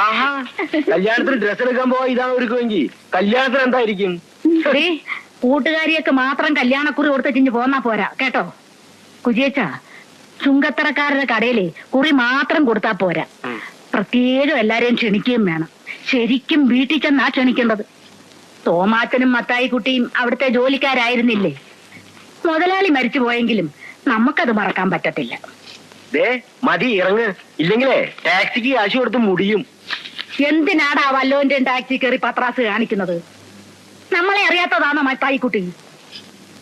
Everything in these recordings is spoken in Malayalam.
ആഹാ, കല്യാണത്തിന് ഡ്രസ് എടുക്കാൻ പോവാ ഇതാണ് ഒരുക്കുമെങ്കിൽ കല്യാണത്തിന് എന്തായിരിക്കും? കൂട്ടുകാരിയൊക്കെ മാത്രം കല്യാണക്കുറി കൊടുത്തിട്ട് പോന്നാ പോരാ കേട്ടോ. കുജിയച്ച, ചുങ്കത്തറക്കാരുടെ കടയിലെ കുറി മാത്രം കൊടുത്താ പോരാ, പ്രത്യേകം എല്ലാരെയും ക്ഷണിക്കുകയും വേണം. ശരിക്കും വീട്ടിൽ ചെന്നാ ക്ഷണിക്കേണ്ടത്. തോമാച്ചനും മത്തായി കുട്ടിയും അവിടുത്തെ ജോലിക്കാരായിരുന്നില്ലേ? മുതലാളി മരിച്ചു പോയെങ്കിലും നമുക്കത് മറക്കാൻ പറ്റത്തില്ല. മതി, ഇറങ്ങ്, ഇല്ലെങ്കിലേ ടാക്സിക്ക് കാശ് കൊടുത്ത് മുടിയും. എന്തിനാടാ വല്ലോന്റെ ടാക്സി കയറി പത്രാസ് കാണിക്കുന്നത്? നമ്മളെ അറിയാത്തതാണോ മത്തായി കുട്ടി?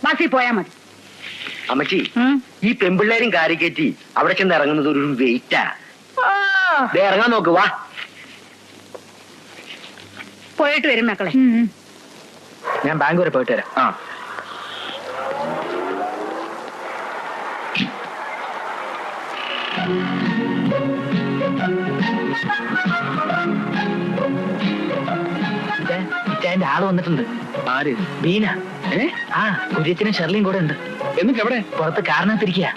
ബസ്സിൽ പോയാ മതി. അമ്മച്ചി, ഈ പെമ്പിള്ളേരും കാരി കയറ്റി അവിടെ ചെന്ന് ഇറങ്ങുന്നത് ഒരു വെയിറ്റാ. ഇറങ്ങാൻ നോക്ക്, വാ. പോയിട്ട് വരും മക്കളെ. ഞാൻ ബാങ്ക് വരെ പോയിട്ട് വരാം. ഇച്ചായന്റെ ആള് വന്നിട്ടുണ്ട്. ആര്? ബീന. കുര്യച്ചനും ഷെർലിയും കൂടെ ഉണ്ട്. എന്നിട്ട് എവിടെ? പുറത്ത് കാരണത്തിരിക്കുക.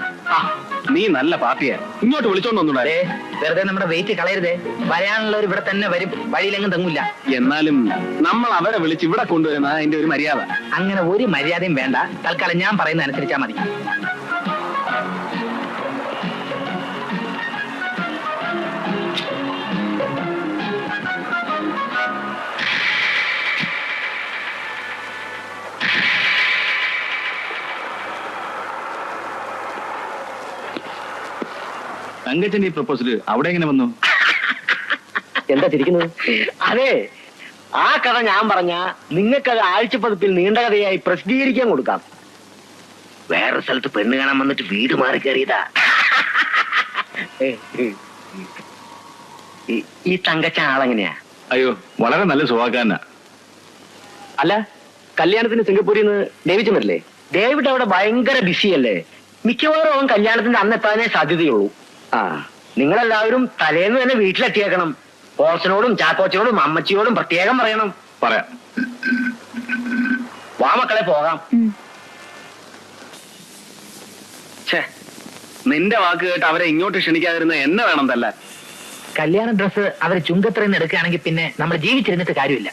നീ നല്ല പാർട്ടിയാ, ഇങ്ങോട്ട് വിളിച്ചോണ്ടേ. വെറുതെ നമ്മുടെ വെയിറ്റ് കളയരുതേ. വരാനുള്ളവർ ഇവിടെ തന്നെ വരും, വഴിയിലെങ്ങും തങ്ങില്ല. എന്നാലും നമ്മൾ അവരെ വിളിച്ച് ഇവിടെ കൊണ്ടുവരുന്ന അതിന്റെ ഒരു മര്യാദ. അങ്ങനെ ഒരു മര്യാദയും വേണ്ട. തൽക്കാലം ഞാൻ പറയുന്ന അനുസരിച്ചാ മതി. തങ്കച്ചന്റെ ഈ പ്രപ്പോസല് അവിടെ എങ്ങനെ വന്നു? എന്താ ചിരിക്കുന്നത്? അതെ, ആ കഥ ഞാൻ പറഞ്ഞ നിങ്ങൾക്കത് ആഴ്ചപ്പതിപ്പിൽ നീണ്ട കഥയായി പ്രസിദ്ധീകരിക്കാൻ കൊടുക്കാം. വേറൊരു സ്ഥലത്ത് പെണ്ണ് കാണാൻ വന്നിട്ട് വീട് മാറി കയറിയതാ. ഈ തങ്കച്ച ആളെങ്ങനെയാ? അയ്യോ, വളരെ നല്ല സ്വഭാവക്കാരനാ. അല്ല, കല്യാണത്തിന് സിംഗപ്പൂരിൽ നിന്ന് ഡേവിഡ് വരില്ലേ? ഡേവിഡ് അവിടെ ഭയങ്കര ബിസിയല്ലേ. മിക്കവാറും അവൻ കല്യാണത്തിന്റെ അന്ന് എത്താനേ സാധ്യതയുള്ളൂ. നിങ്ങളെല്ലാവരും തലേന്ന് തന്നെ വീട്ടിലെത്തിയേക്കണം. പോർച്ചനോടും ചാക്കോച്ചനോടും അമ്മച്ചിയോടും പ്രത്യേകം പറയണം. പറയാം. വാ മക്കളെ, പോകാം. നിന്റെ വാക്ക് കേട്ട് അവരെ ഇങ്ങോട്ട് ക്ഷണിക്കാതിരുന്ന എന്നെ വേണം തല്ല. കല്യാണ ഡ്രസ്സ് അവര് ചുങ്കത്രയിൽ എടുക്കുകയാണെങ്കിൽ പിന്നെ നമ്മൾ ജീവിച്ചിരുന്നിട്ട് കാര്യമില്ല.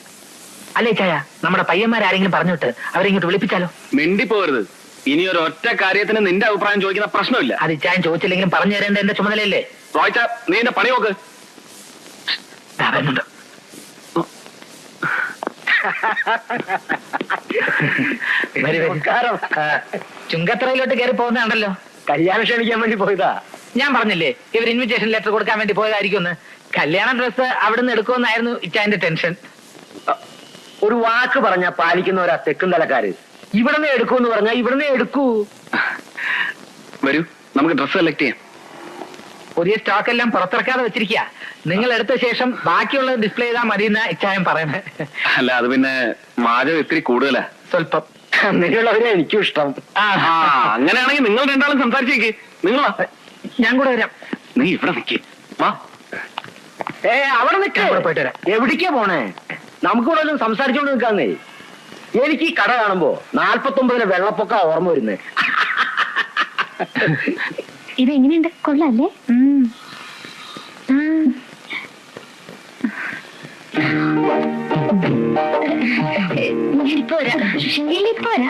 അല്ലേ ചായ? നമ്മുടെ പയ്യന്മാരാരെങ്കിലും പറഞ്ഞിട്ട് അവരെ ഇങ്ങോട്ട് വിളിപ്പിച്ചാലോ? മിണ്ടിപ്പോരുത്. ഇനി ഒരു ഒറ്റ കാര്യത്തിന് നിന്റെ അഭിപ്രായം ചോദിക്കുന്ന പ്രശ്നമില്ല. അത് ചായ ചോദിച്ചില്ലെങ്കിലും പറഞ്ഞു തരേണ്ട എന്റെ ചുമതലയല്ലേ? റോയിച്ച, നീ എന്റെ പണി നോക്ക്. ചുങ്കത്രയിലോട്ട് കയറി പോകുന്നതാണല്ലോ. കല്യാണം ക്ഷണിക്കാൻ വേണ്ടി പോയതാ. ഞാൻ പറഞ്ഞില്ലേ ഇവർ ഇൻവിറ്റേഷൻ ലെറ്റർ കൊടുക്കാൻ വേണ്ടി പോയതായിരിക്കും. കല്യാണ ഡ്രസ്സ് അവിടുന്ന് എടുക്കുമെന്നായിരുന്നു ഇച്ചായന്റെ ടെൻഷൻ. ഒരു വാക്ക് പറഞ്ഞാ പാലിക്കുന്നവരാ തെക്കും തലക്കാര്. ഇവിടുന്ന് എടുക്കൂന്ന് പറഞ്ഞാ ഇവിടുന്ന് എടുക്കൂ. വരൂ, നമുക്ക് ഡ്രസ്സ് സെലക്ട് ചെയ്യാം. പുതിയ സ്റ്റോക്ക് എല്ലാം പുറത്തിറക്കാതെ വെച്ചിരിക്കുക. നിങ്ങൾ എടുത്ത ശേഷം ബാക്കിയുള്ളത് ഡിസ്പ്ലേ ചെയ്താൽ മതി എന്നാ ഇച്ചായം പറയുന്നത്. അല്ല, അത് പിന്നെ വാചകം ഇത്തിരി കൂടുതലാ. സ്വല്പം. അങ്ങനെയുള്ളവരെ എനിക്കും ഇഷ്ടം. അങ്ങനെയാണെങ്കിൽ നിങ്ങൾ രണ്ടാളും സംസാരിച്ചേക്ക്. നിങ്ങളാ, ഞാൻ കൂടെ വരാം. നീ ഇവിടെ നിൽക്കേ. വാ. അവിടെ നിൽക്കാൻ പോയിട്ട് വരാം. എവിടേക്കാ പോണേ? നമുക്കിവിടെ വല്ലതും സംസാരിച്ചോണ്ട് നിൽക്കാന്നേ. എനിക്ക് ഈ കട കാണുമ്പോ 49 വെള്ളപ്പൊക്ക ഓർമ്മ വരുന്നേ. ഇതെങ്ങനെയുണ്ട്? കൊള്ളാല്ലേ? പോരാ.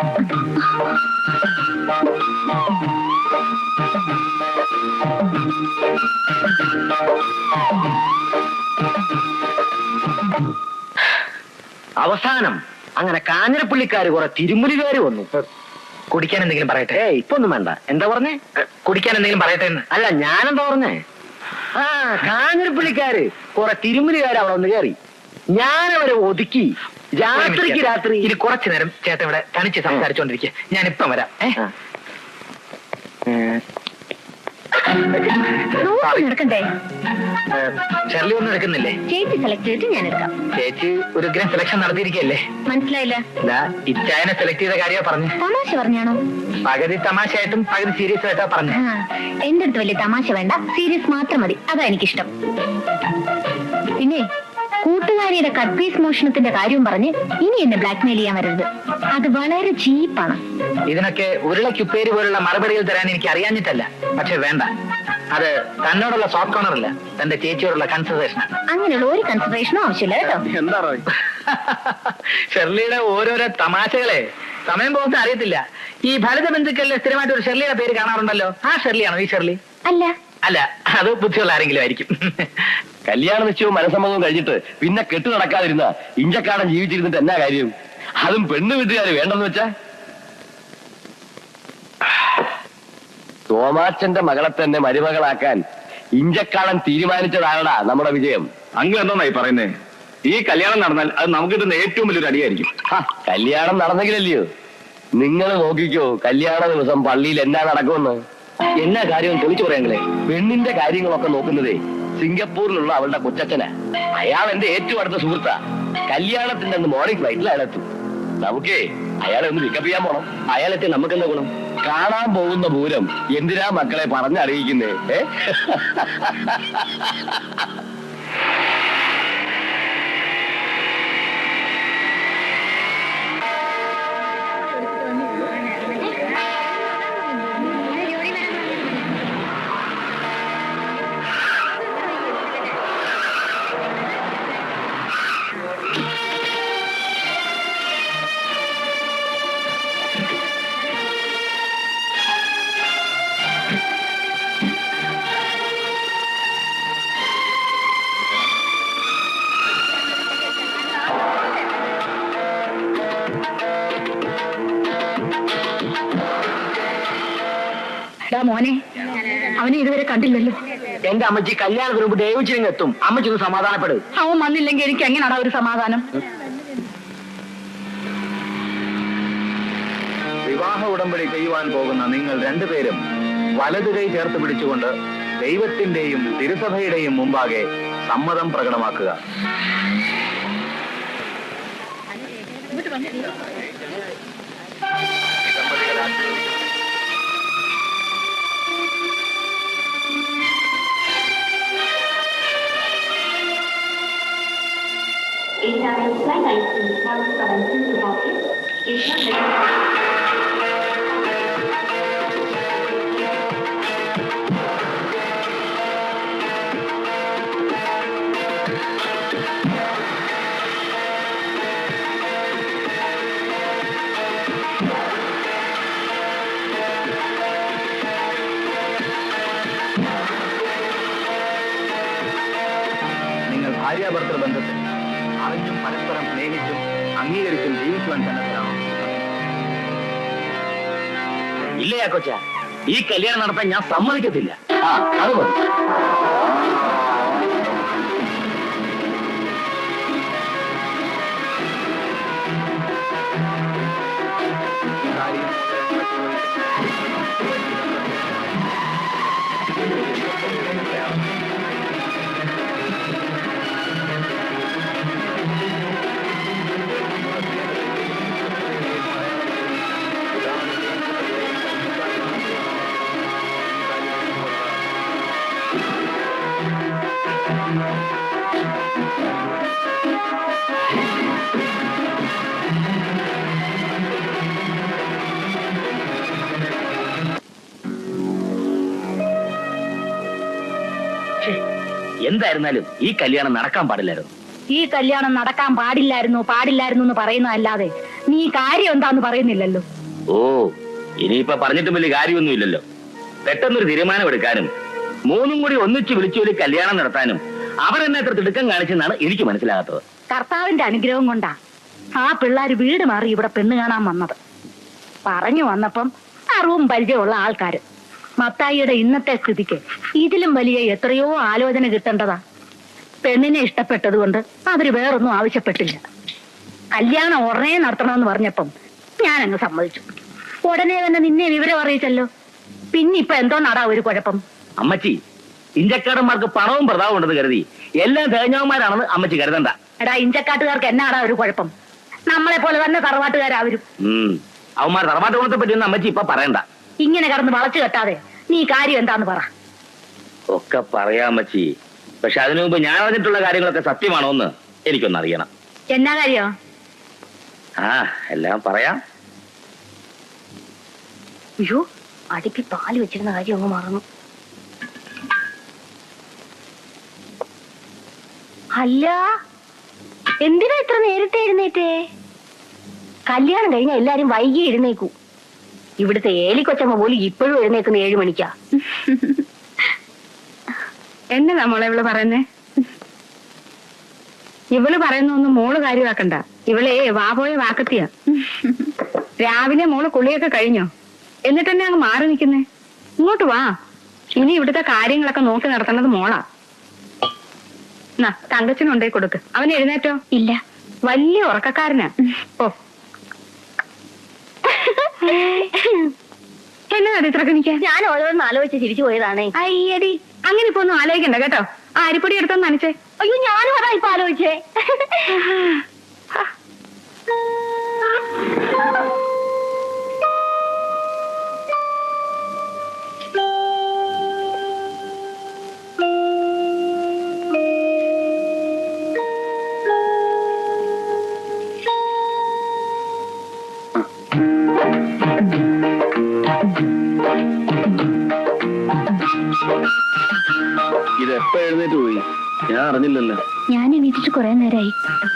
അവസാനം അങ്ങനെ കാഞ്ഞിരപ്പള്ളിക്കാര് കുറെ തിരുമുലികാര് വന്നു. കുടിക്കാൻ എന്തെങ്കിലും പറയട്ടെ? ഇപ്പൊ ഒന്നും വേണ്ട. എന്താ പറഞ്ഞേ? കുടിക്കാൻ എന്തെങ്കിലും പറയട്ടെ എന്ന്. അല്ല, ഞാനെന്താ പറഞ്ഞേ? കാഞ്ഞിരപ്പള്ളിക്കാര് കുറെ തിരുമുലികാര് അവിടെ വന്ന് കയറി. ഞാനവരെ ഒതുക്കി. രാത്രിക്ക് രാത്രി. ഇനി കുറച്ചു നേരം ചേട്ടൻ ഇവിടെ തനിച്ച് സംസാരിച്ചോണ്ടിരിക്കുക. ഞാനിപ്പം വരാം. എടുക്കണ്ടേ? ഷെർലി ഒന്നും എടുക്കുന്നില്ലേ? ചേച്ചി സെലക്ട് ചെയ്തിട്ട് ഞാൻ എടുക്കാം. ചേച്ചി ഒരു ഗ്രാൻഡ് സെലക്ഷൻ നടത്തിയിരിക്കല്ലേ? മനസ്സിലായില്ല. ഇച്ചായനെ സെലക്ട് ചെയ്ത കാര്യ പറഞ്ഞു. തമാശ പറഞ്ഞാണോ? പകുതി തമാശയായിട്ടും പകുതി സീരിയസ് ആയിട്ടാ പറഞ്ഞു. എന്റെ അടുത്ത് വലിയ തമാശ വേണ്ട, സീരിയസ് മാത്രം മതി. അതാ എനിക്കിഷ്ടം. പിന്നെ കൂട്ടുകാരിയുടെ കട്ട് പീസ് മോഷണത്തിന്റെ കാര്യം പറഞ്ഞ് ഇനി എന്നെ ബ്ലാക്ക്മെയിൽ ചെയ്യാൻ വരരുത്. അത് വളരെ ചീപ്പാണ്. ഇതിനൊക്കെ ഉരുളക്കുപ്പേര് പോലുള്ള മറുപടികൾ തരാൻ എനിക്ക് അറിയാഞ്ഞിട്ടല്ല. പക്ഷെ വേണ്ട, അത് തന്നോടുള്ള സോഫ്റ്റ് കോർണർ അല്ല, തന്റെ ചേച്ചിയോടുള്ള കൺസിഡറേഷൻ. അങ്ങനെയുള്ള ഒരു കൺസിഡറേഷനും ആവശ്യമില്ല കേട്ടോ. എന്താ ഷെർലിയുടെ ഓരോരോ തമാശകളെ സമയം പോകുന്ന അറിയത്തില്ല. ഈ ഫലിത ബന്ധുക്കളിൽ സ്ഥിരമായിട്ട് ഒരു ഷെർലിയുടെ പേര് കാണാറുണ്ടല്ലോ. ആ ഷെർലിയാണോ ഈ ഷെർലി? അല്ല അല്ല, അത് ബുദ്ധിയുള്ള ആരെങ്കിലും ആയിരിക്കും. കല്യാണ നിശ്ചയവും മനസ്സമ്മതവും കഴിഞ്ഞിട്ട് പിന്നെ കെട്ടു നടക്കാതിരുന്ന ഇഞ്ചക്കാടൻ ജീവിച്ചിരുന്നിട്ട് എന്നാ കാര്യം? അതും പെണ്ണു വീട്ടുകാര് വേണ്ടെന്ന് വെച്ചാ. തോമാച്ചന്റെ മകളെ തന്നെ മരുമകളാക്കാൻ ഇഞ്ചക്കാടൻ തീരുമാനിച്ചതാണടാ നമ്മുടെ വിജയം. അങ്ങ് എന്തായി പറയുന്നേ? ഈ കല്യാണം നടന്നാൽ അത് നമുക്ക് കിട്ടുന്ന ഏറ്റവും വലിയൊരു അടിയായിരിക്കും. കല്യാണം നടന്നെങ്കിലല്ലയോ? നിങ്ങൾ നോക്കിക്കോ, കല്യാണ ദിവസം പള്ളിയിൽ എന്നാ നടക്കുമെന്ന്. എന്നാ കാര്യവും തെളിച്ചു പറയാങ്ങളെ. പെണ്ണിന്റെ കാര്യങ്ങളൊക്കെ നോക്കുന്നതേ സിംഗപ്പൂരിലുള്ള അവളുടെ കൊച്ചച്ഛനാ. അയാൾ എന്റെ ഏറ്റവും അടുത്ത സുഹൃത്താ. കല്യാണത്തിന്റെ അന്ന് മോർണിംഗ് ഫ്ലൈറ്റിൽ അയാളെത്തും. നമുക്കേ അയാളെ ഒന്ന് പിക്കപ്പ് ചെയ്യാൻ പോണം. അയാളെത്തി നമുക്കെന്താ ഗുണം? കാണാൻ പോകുന്ന പൂരം എന്തിനാ മക്കളെ പറഞ്ഞറിയിക്കുന്നേ? എടാ മോനെ, അവനെ ഇതുവരെ കണ്ടില്ലല്ലോ. എന്റെ അമ്മച്ചി കല്യാണത്തിന് മുമ്പ് ദൈവച്ചിരിങ്ങ് എത്തും. അമ്മച്ചി ഒന്ന് സമാധാനപ്പെട്. അവൻ വന്നില്ലെങ്കിൽ എനിക്ക് എങ്ങനെയാടാ ഒരു സമാധാനം? വിവാഹ ഉടമ്പടി ചെയ്യുവാൻ പോകുന്ന നിങ്ങൾ രണ്ടുപേരും വലതു കൈ ചേർത്ത് പിടിച്ചുകൊണ്ട് ദൈവത്തിന്റെയും തിരുസഭയുടെയും മുമ്പാകെ സമ്മതം പ്രകടമാക്കുക. നിങ്ങൾ ഭാര്യാഭർത്തൃ ബന്ധത്തിൽ അറിഞ്ഞും പരസ്പരം സ്നേഹിച്ചും അംഗീകരിച്ചും ജീവിക്കുവാൻ സന്നദ്ധരാണോ? ഇല്ലയാ കൊച്ച, ഈ കല്യാണം നടത്താൻ ഞാൻ സമ്മതിക്കത്തില്ല. അത് മതി. എന്തായിരുന്നാലും ഈ കല്യാണം നടക്കാൻ പാടില്ലായിരുന്നു. ഈ കല്യാണം നടക്കാൻ പാടില്ലായിരുന്നു എന്ന് പറയുന്നതല്ലാതെ നീ കാര്യം എന്താന്ന് പറയുന്നില്ലല്ലോ. ഓ, ഇനിയിപ്പൊ പറഞ്ഞിട്ടും വലിയ കാര്യമൊന്നുമില്ലല്ലോ. പെട്ടെന്നൊരു തീരുമാനം എടുക്കാനും മൂന്നും കൂടി ഒന്നിച്ച് വിളിച്ചു ഒരു കല്യാണം നടത്താനും അവരെന്നെ അത്ര തിടുക്കം കാണിച്ചെന്നാണ് എനിക്ക് മനസ്സിലാകാത്തത്. കർത്താവിന്റെ അനുഗ്രഹം കൊണ്ടാ ആ പിള്ളേര് വീട് മാറി ഇവിടെ പെണ്ണ് കാണാൻ വന്നത്. പറഞ്ഞു വന്നപ്പം അറിവും പരിചയമുള്ള ആൾക്കാര്. മത്തായിയുടെ ഇന്നത്തെ സ്ഥിതിക്ക് ഇതിലും വലിയ എത്രയോ ആലോചന കിട്ടേണ്ടതാ. പെണ്ണിനെ ഇഷ്ടപ്പെട്ടത് കൊണ്ട് അവര് വേറൊന്നും ആവശ്യപ്പെട്ടില്ല. കല്യാണം ഉടനെ നടത്തണമെന്ന് പറഞ്ഞപ്പം ഞാൻ അങ്ങ് സമ്മതിച്ചു. ഉടനെ തന്നെ നിന്നെ വിവരം അറിയിച്ചല്ലോ. പിന്നിപ്പൊ എന്തോ നടാ ഒരു കുഴപ്പം? അമ്മച്ചി, ഇഞ്ചക്കാടന്മാർക്ക് പണവും പ്രതാപവും ഉണ്ടെന്ന് കരുതി എല്ലാം തേഞ്ഞവന്മാരാണെന്ന് അമ്മച്ചി കരുതണ്ട. എടാ, ഇഞ്ചക്കാട്ടുകാർക്ക് എന്നാടാ ഒരു കുഴപ്പം? നമ്മളെ പോലെ തന്നെ തറവാട്ടുകാരാവരും. അവന്മാർ തറവാട്ട് ഗുണത്തെ പറ്റിയൊന്നും അമ്മച്ചി ഇപ്പൊ പറയണ്ട. ഇങ്ങനെ കടന്ന് വളച്ചു കെട്ടാതെ നീ കാര്യം എന്താന്ന് പറ. ഒക്കെ പറയാം അമ്മച്ചി, പക്ഷെ അതിനു മുമ്പ് ഞാൻ അറിഞ്ഞിട്ടുള്ള കാര്യങ്ങളൊക്കെ സത്യമാണോന്ന് എനിക്കൊന്ന് അറിയണം. എന്നാ കാര്യോ? എല്ലാം പറയാം. അയ്യോ, അടുപ്പി പാല് വെച്ചിരുന്ന കാര്യം അങ്ങ് മറന്നു. അല്ല, എന്തിനാ ഇത്ര നേരത്തെ എഴുന്നേറ്റേ? കല്യാണം കഴിഞ്ഞ എല്ലാരും വൈകി എഴുന്നേക്കൂ. ഇവിടുത്തെ ഏലിക്കൊച്ചമ്മ പോലും ഇപ്പോഴും എഴുന്നേക്കുന്ന 7 മണിക്കാ. എന്നതാ മോളെ ഇവള് പറയുന്നേ? ഇവള് പറയുന്നൊന്നും മോള് കാര്യമാക്കണ്ട. ഇവളെ വാപോയ വാക്കത്തിയാ. രാവിലെ മോള് കുളിയൊക്കെ കഴിഞ്ഞോ? എന്നിട്ട് തന്നെ അങ്ങ് മാറി നിൽക്കുന്നേ. ഇങ്ങോട്ട് വാ. ഇനി ഇവിടുത്തെ കാര്യങ്ങളൊക്കെ നോക്കി നടത്തുന്നത് മോളാ. തങ്കച്ചനുണ്ടേ കൊടുക്ക്. അവൻ എഴുന്നേറ്റോ? ഇല്ല. വലിയ ഉറക്കക്കാരനാ. ഓ, എന്നതാ ഇത്രക്ക് നിൽക്കാൻ? ഞാൻ ഓരോന്ന് ആലോചിച്ച് ചിരിച്ചു പോയതാണേ. അയ്യടി, അങ്ങനെ ഇപ്പൊ ഒന്നും ആലോചിക്കണ്ട കേട്ടോ. ആ അരിപ്പൊടി എടുത്തൊന്ന് നനച്ചേ. അയ്യോ, ഞാനും അതാ ഇപ്പൊ ആലോചിച്ചേ. ഇതെപ്പോ എഴുന്നേറ്റ് പോയി? ഞാൻ അറിഞ്ഞില്ലല്ലോ. ഞാൻ എണീറ്റിട്ട് കുറെ നേരമായി.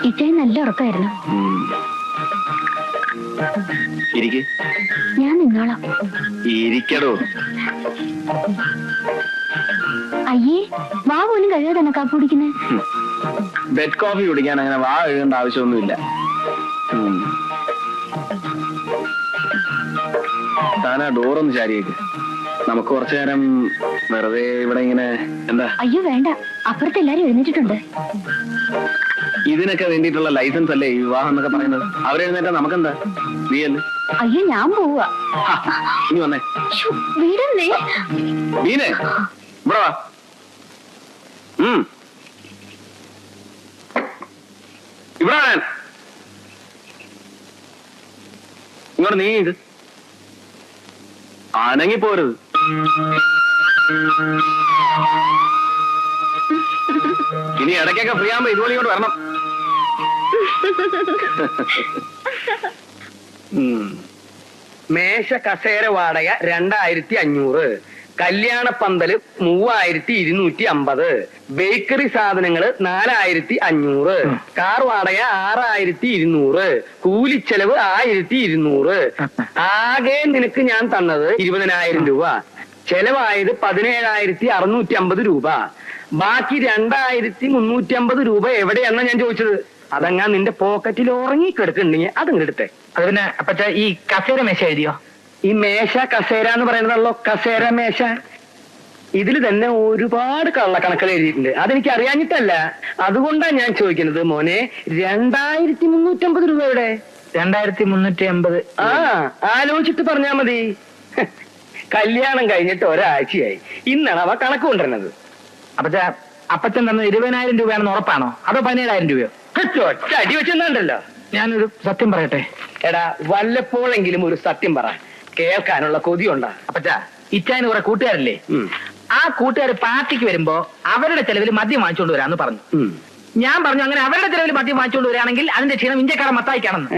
ഇച്ചയും നല്ല ഉറക്കമായിരുന്നു. ഇരിക്ക്. ഞാൻ നിന്നോളാം. ഇരിക്കടോ. അയ്യേ, വാ പോലും കഴിയാതെ തന്നെ കാപ്പി കുടിക്കുന്നേ. ബെഡ് കോഫി കുടിക്കാൻ അങ്ങനെ വാ എഴുതേണ്ട ആവശ്യമൊന്നുമില്ല. താനാ ഡോറൊന്ന് ചാരിയേക്ക്. നമുക്ക് കുറച്ചു നേരം വെറുതെ ഇവിടെ ഇങ്ങനെ. എന്താ? അയ്യോ വേണ്ട, അപ്പുറത്ത് എല്ലാരും എഴുന്നേറ്റിട്ടുണ്ട്. ഇതിനൊക്കെ വേണ്ടിയിട്ടുള്ള ലൈസൻസ് അല്ലേ ഈ വിവാഹം എന്നൊക്കെ പറയുന്നത്? അവരെഴുന്നേറ്റാ നമുക്കെന്താ? നീയല്ലേ? അയ്യോ, ഞാൻ പോവാ. ഇനി വന്നേ. വീടല്ലേ? നീനെ ഇവിടെ വാ. ഇവിടെ വരാൻ. ഇങ്ങോട്ട് നീ ഇത് അനങ്ങിപ്പോരുത്. ഇനി ഇടയ്ക്കൊക്കെ ഫ്രീ ആകുമ്പോ ഇതുപോലെ ഇങ്ങോട്ട് വരണം. മേശ കസേര വാടക 2500, കല്യാണ പന്തല് 3250, ബേക്കറി സാധനങ്ങള് 4500, കാർ വാടക 6200, കൂലിച്ചെലവ് 1200. ആകെ നിനക്ക് ഞാൻ തന്നത് 20,000 രൂപ. ചെലവായത് 17,650 രൂപ. ബാക്കി 2,350 രൂപ എവിടെയാണെന്നാ ഞാൻ ചോദിച്ചത്. അതങ്ങാ നിന്റെ പോക്കറ്റിൽ ഉറങ്ങിക്കെടുക്കുന്നുണ്ടെങ്കിൽ അതിങ്ങ് എടുത്തേ. അത് പിന്നെ അപ്പച്ച ഈ കസേര മേശ എഴുതിയോ? ഈ മേശ കസേര എന്ന് പറയുന്നതല്ലോ കസേര മേശ. ഇതിൽ തന്നെ ഒരുപാട് കള്ളക്കണക്കുകൾ എഴുതിയിട്ടുണ്ട്. അതെനിക്ക് അറിയാഞ്ഞിട്ടല്ല, അതുകൊണ്ടാണ് ഞാൻ ചോദിക്കുന്നത്. മോനെ, 2,350 രൂപ എവിടെ? 2,350. ആ, ആലോചിച്ചിട്ട് പറഞ്ഞാ മതി. കല്യാണം കഴിഞ്ഞിട്ട് ഒരാഴ്ചയായി. ഇന്നാണ് അവ കണക്ക് കൊണ്ടുവരുന്നത്. അപ്പച്ച അപ്പച്ചൻ തന്നത് 20,000 രൂപയാണെന്ന് ഉറപ്പാണോ അതോ 17,000 രൂപയോ? ഒറ്റ അടി വെച്ചെന്നുണ്ടല്ലോ. ഞാനൊരു സത്യം പറയട്ടെ. എടാ, വല്ലപ്പോഴെങ്കിലും ഒരു സത്യം പറ, കേൾക്കാനുള്ള കൊതിയുണ്ടാ. അപ്പച്ച, ഇച്ചായന് കുറെ കൂട്ടുകാരല്ലേ? ആ കൂട്ടുകാർ പാർട്ടിക്ക് വരുമ്പോ അവരുടെ ചെലവിൽ മദ്യം വാങ്ങിച്ചുകൊണ്ട് വരാന്ന് പറഞ്ഞു. ഞാൻ പറഞ്ഞു അങ്ങനെ അവരുടെ ചെലവിൽ മദ്യം വാങ്ങിച്ചുകൊണ്ട് വരികയാണെങ്കിൽ അതിന്റെ ക്ഷീണം ഇന്ത്യക്കാരൻ മത്തായിക്കാണെന്ന്.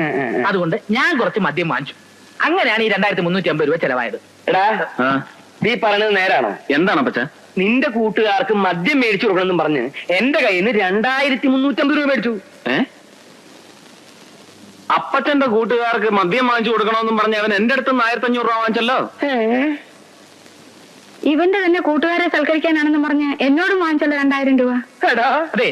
അതുകൊണ്ട് ഞാൻ കുറച്ച് മദ്യം വാങ്ങിച്ചു. അങ്ങനെയാണ് ഈ 2,350 രൂപ ചെലവായത്. എടാ, നീ പറഞ്ഞത് നേരാണോ? എന്താണ് അപ്പച്ച? നിന്റെ കൂട്ടുകാർക്ക് മദ്യം മേടിച്ചു കൊടുക്കണമെന്നും പറഞ്ഞ് എന്റെ കയ്യിൽ നിന്ന് 2,350 രൂപ മേടിച്ചു. അപ്പച്ചന്റെ കൂട്ടുകാർക്ക് മദ്യം വാങ്ങിച്ചു കൊടുക്കണമെന്നും പറഞ്ഞ് അവൻ എന്റെ അടുത്ത് 1,500 രൂപ വാങ്ങിച്ചല്ലോ. ഇവന്റെ തന്നെ കൂട്ടുകാരെ സൽക്കരിക്കാനാണെന്ന് പറഞ്ഞ് എന്നോടും വാങ്ങിച്ചല്ലോ 2,000 രൂപ. അതെ,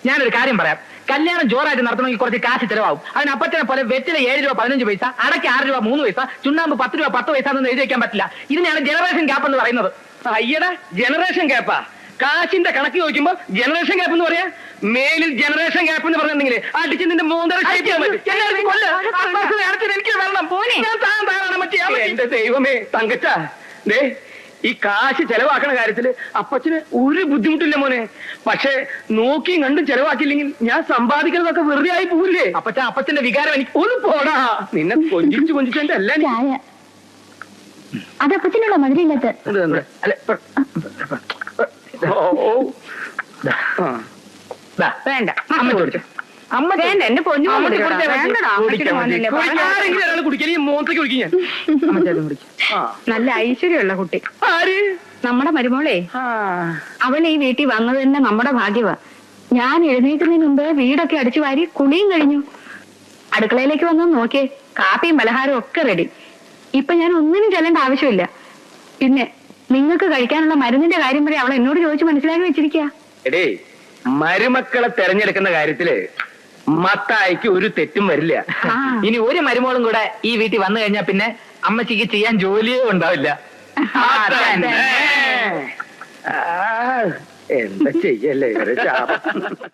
ഞാനൊരു കാര്യം പറയാം. കല്യാണം ജോറായിട്ട് നടത്തണമെങ്കിൽ കുറച്ച് കാശ് ചിലവാകും. അതിന് അപ്പച്ചനെ പോലെ വെറ്റില 7 രൂപ 15 പൈസ, അടയ്ക്ക് 6 രൂപ 3 പൈസ, ചുണ്ണാമ്പ് 10 രൂപ 10 പൈസ എന്നൊന്നും എഴുതി വെക്കാൻ പറ്റില്ല. ഇതിനാണ് ജനറേഷൻ ഗ്യാപ്പ് എന്ന് പറയുന്നത്. അയ്യടാ, ജനറേഷൻ ഗ്യാപ്പാ? കാശിന്റെ കണക്ക് ചോദിക്കുമ്പോ ജനറേഷൻ ഗ്യാപ്പ് എന്ന് പറയാ? മേലിൽ ജനറേഷൻ ഗ്യാപ്പ് എന്ന് പറഞ്ഞിട്ടുണ്ടെങ്കിൽ അടിച്ച് നിന്റെ എന്റെ ദൈവമേ, തങ്കച്ച, ദേ ഈ കാശ് ചെലവാക്കണ കാര്യത്തില് അപ്പച്ചന് ഒരു ബുദ്ധിമുട്ടില്ല മോനെ. പക്ഷെ നോക്കിയും കണ്ടും ചെലവാക്കിയില്ലെങ്കിൽ ഞാൻ സമ്പാദിക്കുന്നതൊക്കെ വെറുതെ ആയി പോവില്ലേ? അപ്പച്ചന്റെ വികാരം എനിക്ക് ഒന്ന് പോടാ. നിന്നെ കൊഞ്ചിച്ചെന്റെ എല്ലാം അതപ്പത്തിനുള്ള മധുരമില്ലാത്ത. വേണ്ട, അമ്മ ചോദിച്ചു. അമ്മ വേണ്ട, എന്റെ പൊന്നു മോത്തേക്ക് കുടിക്കും ഞാൻ. നല്ല ഐശ്വര്യമുള്ള കുട്ടി. ആര്? നമ്മുടെ മരുമോളെ. അവൻ ഈ വീട്ടിൽ വന്നത് തന്നെ നമ്മുടെ ഭാഗ്യവാ. ഞാൻ എഴുന്നേൽക്കുന്നതിന് മുമ്പ് വീടൊക്കെ അടിച്ചു വാരി കുളിയും കഴിഞ്ഞു. അടുക്കളയിലേക്ക് വന്ന് നോക്കിയേ, കാപ്പിയും പലഹാരവും ഒക്കെ റെഡി. ഇപ്പൊ ഞാൻ ഒന്നിനും ചെല്ലേണ്ട ആവശ്യമില്ല. പിന്നെ നിങ്ങൾക്ക് കഴിക്കാനുള്ള മരുന്നിന്റെ കാര്യം വരെ അവൾ എന്നോട് ചോദിച്ച് മനസ്സിലാക്കി വെച്ചിരിക്കുക. എടേ, മരുമക്കളെ തെരഞ്ഞെടുക്കുന്ന കാര്യത്തില് മത്തായിക്ക് ഒരു തെറ്റും വരില്ല. ആ. ഇനി ഒരു മരുമോളും കൂടെ ഈ വീട്ടിൽ വന്നു കഴിഞ്ഞാൽ പിന്നെ അമ്മച്ചിക്ക് ചെയ്യാൻ ജോലിയേ ഉണ്ടാവില്ല. എന്താ ചെയ്യല്ലേ ഇവരെ ശാപം.